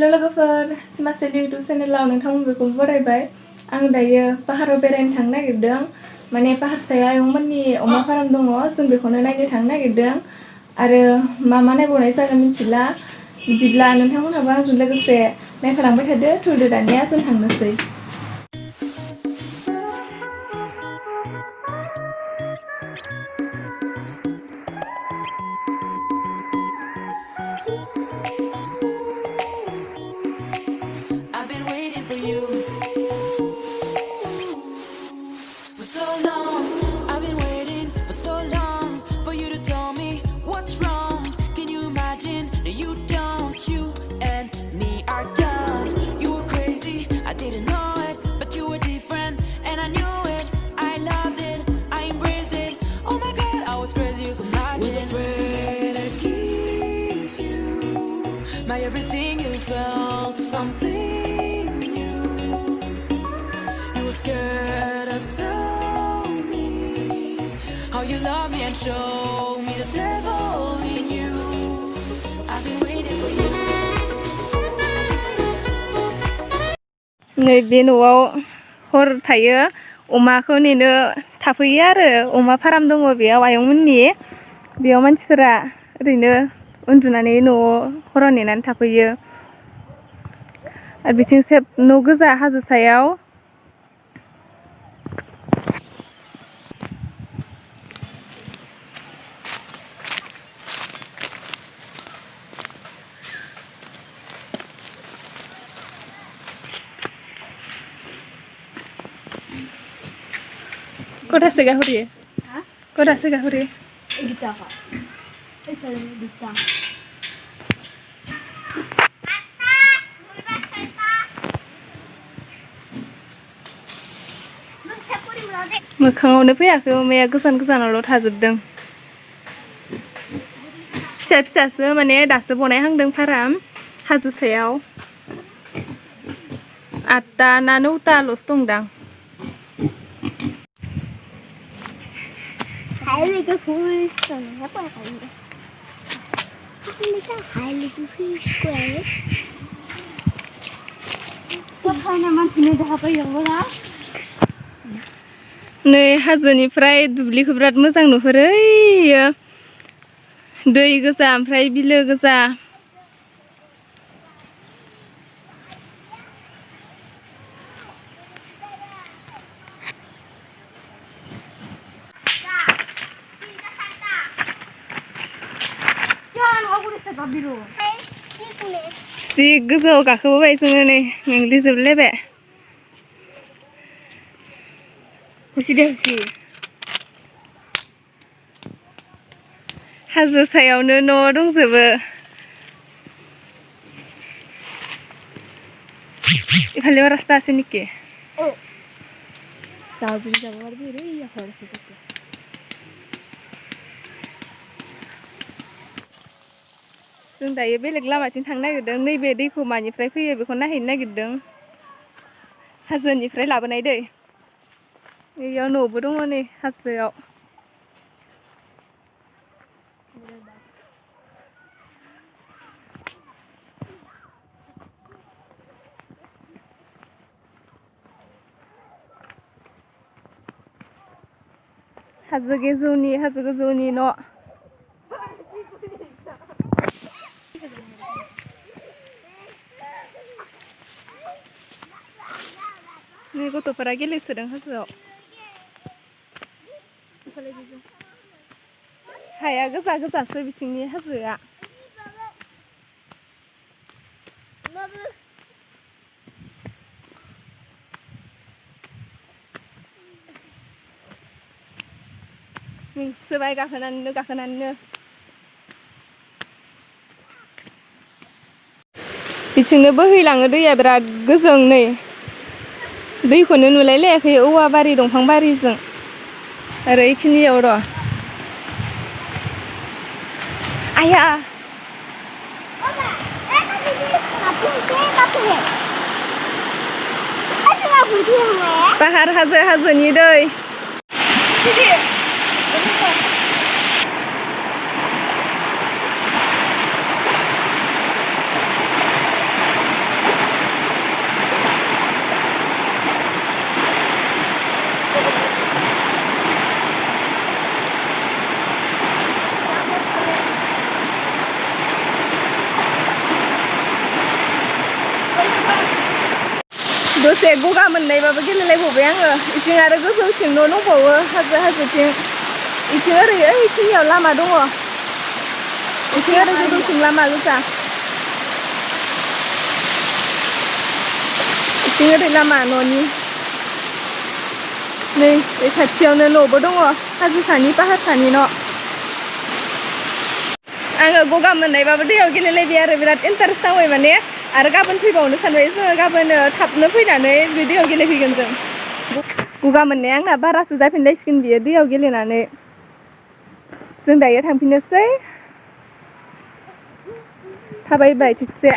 Hello लोगोफोर सिमा सेली इउटुब चेनेलाव नोंथांमोनखौ बरायबाय आं दायो पाहाराव बेरायनो थांनो नागिरदों माने पाहार सायाव आयंमोननि अमा फार्म दङ जों बेखौनो नायनो थांनो नागिरदों आरो मा नायबावनाय जागोन मिथिला बिदिब्ला नोंथांमोनहाबो आंजों लोगोसे नायफालांबाय थादो थुदो दानिया जों थांनोसै My everything, you felt something new. You were scared to tell me how you love me and show me the devil in you. I've been waiting for you. नैबे न'आव हर थायो अमाखौ नेनो थाफैयो आरो अमा फार्म दङ बेयाव आयंमोननि बेयाव मानसिफोरा ओरैनो उन्दुनानै न'आव हराव नेनानै थाफैयो आरो बिथिं न' गोजा हाजो सायाव Kota segahuri? Hah? Kota segahuri? Kita kak. Kita bisa. मोखाङावनो फैयाखै अमाया गोजान गोजानावल' थाजोबदों फिसा फिसासो माने दासो बनायहांदों फार्म हाजो सायाव 8टा ना 9टाल'सो दंदां Heilige Grüße. Heilige Grüße. Was kann man für eine Dabei oder? नै हाजोनिफ्राय दुब्लिखौ बिराद मोजां नुहुरो दै गोजा ओमफ्राय बिलो गोजा जि गोजौआव गाखोबोबाय जोङो नै मेंग्लिजोबलायबाय हाजो सायावनो न' दंजोबो इफाले रास्ता আছে নেকি যাও যদি যাব পারবি রে ইয়া খরচ আছে जों दायो बेलेग लामाथिं थांनो नागिरदों नैबे दैखौ मानिफ्राय फैयो बेखौ नायहैनो नागिरदों हाजोनिफ्राय लाबोनाय दै बेयाव न'बो दङ नै हाजोआव हाजो गोजौनि न' नै गथ'फोरा गेलेसोदों हाजोआव हाया गोजा गोजासो बिथिंनि हाजोआ मेंसोबाय गाखोनानैनो बिथिंनो बोहैलाङो दैया बिराद गोजों नै दैखौनो नुलायलायाखै औवा बारि दंफां बारिजों आरो इखिनियाव र' आया पाहार हाजोनि दै एसे गगा मोननायबाबो गेलेलायबावबाय आङो इथिं आरो गोजौथिं न' दंबावो हाजोथिं इथिं ओरै ओइथिंनियाव लामा दङ इथिं ओरै गोजौथिं लामा गोजा इथिं ओरै लामा न'नि नै बे खाथियावनो न'बो दङ हाजो सानि पाहार सानि न' आङो गगा मोननायबाबो दैयाव गेलेलायबाय आरो बिराद इन्टारेस्ट नांबाय माने आरो गाबोन फैबावनो सानबाय जोङो गाबोन थाबनो फैनानै बे दैयाव गेलेफैगोन जों गगा मोननाया आंना बारासो जाफिनलायसिगोन बियो दैयाव गेलेनानै जों दायो थांफिननोसै थाबायबाय थिगसे